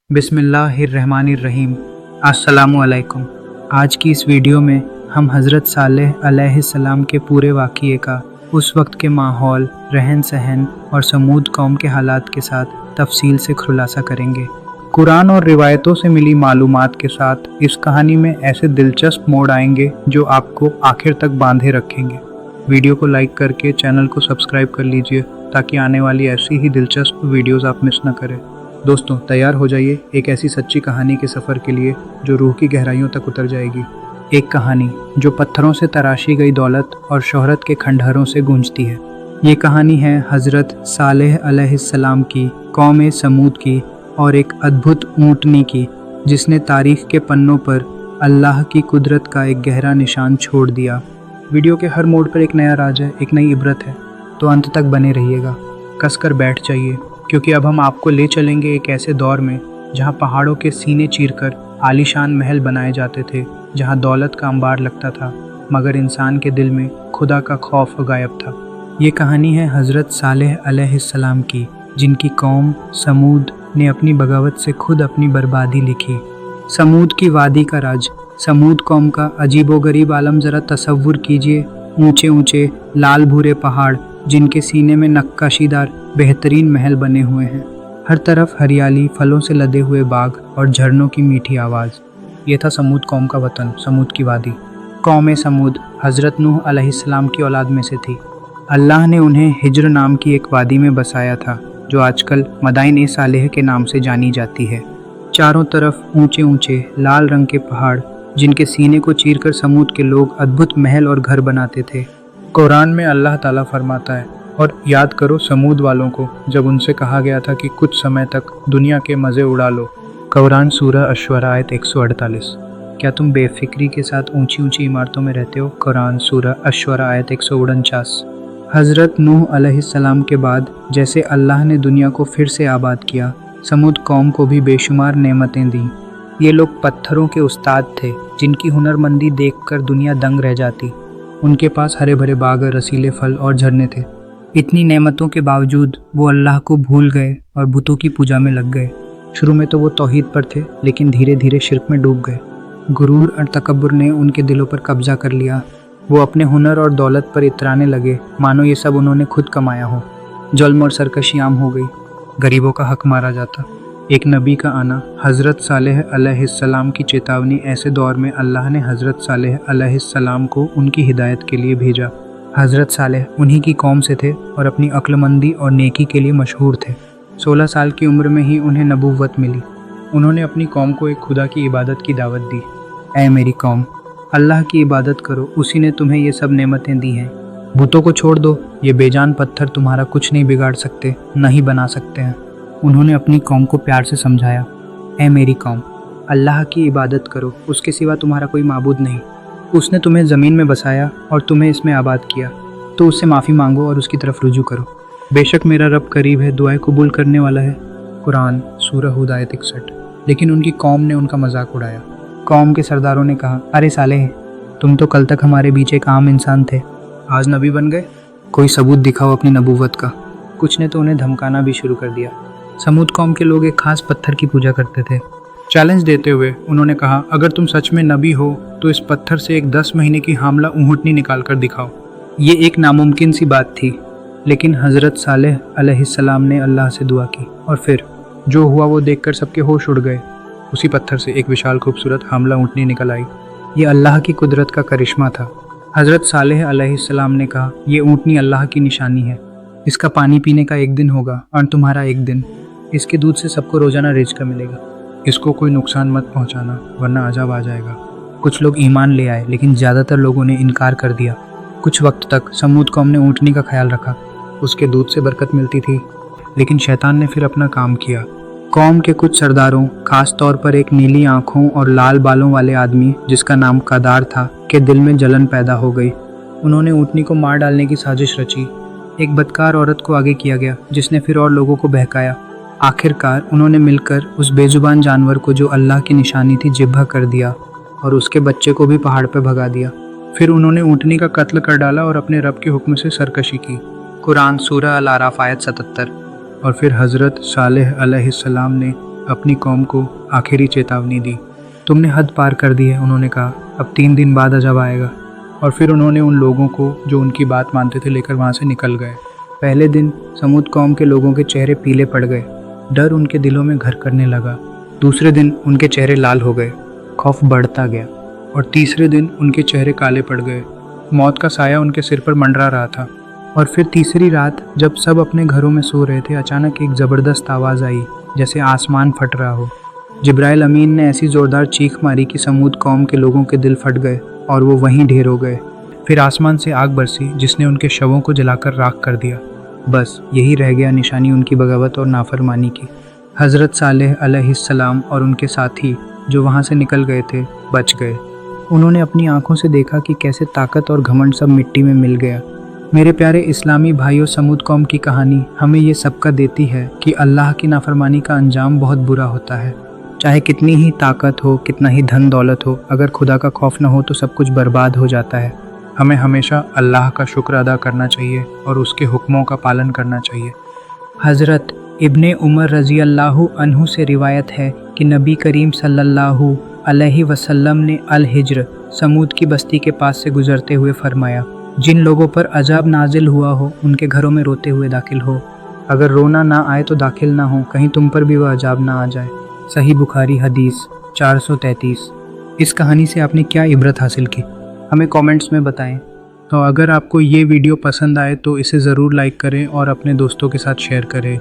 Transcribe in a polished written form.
बिस्मिल्लाहिर्रहमानिर्रहीम। अस्सलामुअलैकुम। आज की इस वीडियो में हम हज़रत सालेह अलैहिस्सलाम के पूरे वाक़ये का उस वक्त के माहौल, रहन सहन और समूद कौम के हालात के साथ तफसील से खुलासा करेंगे। कुरान और रिवायतों से मिली मालूमात के साथ इस कहानी में ऐसे दिलचस्प मोड़ आएंगे जो आपको आखिर तक बांधे रखेंगे। वीडियो को लाइक करके चैनल को सब्सक्राइब कर लीजिए ताकि आने वाली ऐसी ही दिलचस्प वीडियोज़ आप मिस न करें। दोस्तों, तैयार हो जाइए एक ऐसी सच्ची कहानी के सफ़र के लिए जो रूह की गहराइयों तक उतर जाएगी। एक कहानी जो पत्थरों से तराशी गई दौलत और शोहरत के खंडहरों से गूंजती है। ये कहानी है हज़रत सालेह अलैहिस्सलाम की, कौम समूद की और एक अद्भुत ऊँटनी की जिसने तारीख़ के पन्नों पर अल्लाह की कुदरत का एक गहरा निशान छोड़ दिया। वीडियो के हर मोड़ पर एक नया राज है, एक नई इबरत है, तो अंत तक बने रहिएगा। कसकर बैठ जाइए क्योंकि अब हम आपको ले चलेंगे एक ऐसे दौर में जहां पहाड़ों के सीने चीरकर आलीशान महल बनाए जाते थे, जहां दौलत का अंबार लगता था मगर इंसान के दिल में खुदा का खौफ गायब था। ये कहानी है हज़रत सालेह अलैहिस्सलाम की, जिनकी कौम समूद ने अपनी बगावत से खुद अपनी बर्बादी लिखी। समूद की वादी का राज, समूद कौम का अजीबोगरीब आलम ज़रा तसव्वुर कीजिए। ऊंचे ऊंचे लाल भूरे पहाड़ जिनके सीने में नक्काशीदार बेहतरीन महल बने हुए हैं। हर तरफ हरियाली, फलों से लदे हुए बाग और झरनों की मीठी आवाज़। ये था समूद कौम का वतन, समूद की वादी। कौम समूद हज़रत नूह अलैहिस्सलाम की औलाद में से थी। अल्लाह ने उन्हें हिज्र नाम की एक वादी में बसाया था जो आजकल मदाइन सालेह के नाम से जानी जाती है। चारों तरफ ऊंचे ऊंचे लाल रंग के पहाड़ जिनके सीने को चीरकर समूद के लोग अद्भुत महल और घर बनाते थे। कुरान में अल्लाह ताला फरमाता है, और याद करो समूद वालों को जब उनसे कहा गया था कि कुछ समय तक दुनिया के मज़े उड़ा लो। कुरान सूरह अश्शुरा आयत 148। क्या तुम बेफिक्री के साथ ऊंची ऊंची इमारतों में रहते हो? कुरान सूरह अश्शुरा आयत 149। हज़रत नूह अलैहिस्सलाम के बाद जैसे अल्लाह ने दुनिया को फिर से आबाद किया, समूद कौम को भी बेशुमार नेमतें दी। ये लोग पत्थरों के उस्ताद थे जिनकी हुनरमंदी देखकर दुनिया दंग रह जाती। उनके पास हरे भरे बाग, रसीले फल और झरने थे। इतनी नेमतों के बावजूद वो अल्लाह को भूल गए और बुतों की पूजा में लग गए। शुरू में तो वो तौहीद पर थे, लेकिन धीरे धीरे शिर्क में डूब गए। गुरूर और तकब्बुर ने उनके दिलों पर कब्जा कर लिया। वो अपने हुनर और दौलत पर इतराने लगे मानो ये सब उन्होंने खुद कमाया हो। जुल्म और सरकशी आम हो गई, गरीबों का हक मारा जाता। एक नबी का आना, हज़रत सालेह अलैहिस्सलाम की चेतावनी। ऐसे दौर में अल्लाह ने हज़रत सालेह अलैहिस्सलाम को उनकी हिदायत के लिए भेजा। हज़रत सालेह उन्हीं की कौम से थे और अपनी अक्लमंदी और नेकी के लिए मशहूर थे। 16 साल की उम्र में ही उन्हें नबूवत मिली। उन्होंने अपनी कौम को एक खुदा की इबादत की दावत दी। ऐ मेरी कौम, अल्लाह की इबादत करो, उसी ने तुम्हें ये सब नेमतें दी हैं। बुतों को छोड़ दो, ये बेजान पत्थर तुम्हारा कुछ नहीं बिगाड़ सकते, न ही बना सकते हैं। उन्होंने अपनी कौम को प्यार से समझाया, ऐ मेरी कौम, अल्लाह की इबादत करो, उसके सिवा तुम्हारा कोई माबूद नहीं। उसने तुम्हें ज़मीन में बसाया और तुम्हें इसमें आबाद किया, तो उससे माफ़ी मांगो और उसकी तरफ रुजू करो। बेशक मेरा रब करीब है, दुआएं कबूल करने वाला है। कुरान सूरह हूद आयत 61। लेकिन उनकी कौम ने उनका मजाक उड़ाया। कौम के सरदारों ने कहा, अरे सालेह, तुम तो कल तक हमारे बीच एक आम इंसान थे, आज नबी बन गए? कोई सबूत दिखाओ अपनी नबूवत का। कुछ ने तो उन्हें धमकाना भी शुरू कर दिया। समूद कौम के लोग एक खास पत्थर की पूजा करते थे। चैलेंज देते हुए उन्होंने कहा, अगर तुम सच में नबी हो तो इस पत्थर से एक 10 महीने की हामला ऊँटनी निकाल कर दिखाओ। ये एक नामुमकिन सी बात थी, लेकिन हज़रत सालेह अलैहिस्सलाम ने अल्लाह से दुआ की और फिर जो हुआ वो देखकर सबके होश उड़ गए। उसी पत्थर से एक विशाल खूबसूरत हामला ऊँटनी निकल आई। ये अल्लाह की कुदरत का करिश्मा था। हज़रत सालेह अलैहिस्सलाम ने कहा, ये ऊँटनी अल्लाह की निशानी है। इसका पानी पीने का एक दिन होगा और तुम्हारा एक दिन। इसके दूध से सबको रोज़ाना रिज़्क़ मिलेगा। इसको कोई नुकसान मत पहुंचाना वरना अजाब आ जाएगा। कुछ लोग ईमान ले आए, लेकिन ज़्यादातर लोगों ने इनकार कर दिया। कुछ वक्त तक समूद कौम ने ऊँटनी का ख्याल रखा। उसके दूध से बरकत मिलती थी, लेकिन शैतान ने फिर अपना काम किया। कौम के कुछ सरदारों, खास तौर पर एक नीली आँखों और लाल बालों वाले आदमी जिसका नाम कादार था, के दिल में जलन पैदा हो गई। उन्होंने ऊँटनी को मार डालने की साजिश रची। एक बदकार औरत को आगे किया गया जिसने फिर और लोगों को बहकाया। आखिरकार उन्होंने मिलकर उस बेजुबान जानवर को जो अल्लाह की निशानी थी जिब्हा कर दिया और उसके बच्चे को भी पहाड़ पर भगा दिया। फिर उन्होंने ऊँटनी का कत्ल कर डाला और अपने रब के हुक्म से सरकशी की। कुरान सूरह अल-आराफ आयत 77। और फिर हज़रत सालेह अलैहिस्सलाम ने अपनी कौम को आखिरी चेतावनी दी। तुमने हद पार कर दी है, उन्होंने कहा। अब 3 दिन बाद अजब आएगा। और फिर उन्होंने उन लोगों को जो उनकी बात मानते थे लेकर वहाँ से निकल गए। पहले दिन समूद कौम के लोगों के चेहरे पीले पड़ गए, डर उनके दिलों में घर करने लगा। दूसरे दिन उनके चेहरे लाल हो गए, खौफ बढ़ता गया। और तीसरे दिन उनके चेहरे काले पड़ गए, मौत का साया उनके सिर पर मंडरा रहा था। और फिर तीसरी रात जब सब अपने घरों में सो रहे थे, अचानक एक ज़बरदस्त आवाज़ आई, जैसे आसमान फट रहा हो। जिब्राइल अमीन ने ऐसी ज़ोरदार चीख मारी कि समूद कौम के लोगों के दिल फट गए और वो वहीं ढेर हो गए। फिर आसमान से आग बरसी जिसने उनके शवों को जलाकर राख कर दिया। बस यही रह गया निशानी उनकी बगावत और नाफरमानी की। हज़रत सालेह अलैहिस्सलाम और उनके साथी जो वहाँ से निकल गए थे बच गए। उन्होंने अपनी आंखों से देखा कि कैसे ताकत और घमंड सब मिट्टी में मिल गया। मेरे प्यारे इस्लामी भाइयों, समूद कौम की कहानी हमें ये सबका देती है कि अल्लाह की नाफरमानी का अंजाम बहुत बुरा होता है। चाहे कितनी ही ताकत हो, कितना ही धन दौलत हो, अगर खुदा का खौफ न हो तो सब कुछ बर्बाद हो जाता है। हमें हमेशा अल्लाह का शुक्र अदा करना चाहिए और उसके हुक्मों का पालन करना चाहिए। हज़रत इब्ने उमर रज़ी अल्लाहु अन्हु से रिवायत है कि नबी करीम सल्लल्लाहु अलैहि वसल्लम ने अल हिज्र समूद की बस्ती के पास से गुजरते हुए फरमाया, जिन लोगों पर अजाब नाजिल हुआ हो उनके घरों में रोते हुए दाखिल हो। अगर रोना ना आए तो दाखिल ना हो, कहीं तुम पर भी वह अजाब ना आ जाए। सही बुखारी हदीस 433। इस कहानी से आपने क्या इबरत हासिल की, हमें कमेंट्स में बताएं। तो अगर आपको ये वीडियो पसंद आए तो इसे ज़रूर लाइक करें और अपने दोस्तों के साथ शेयर करें।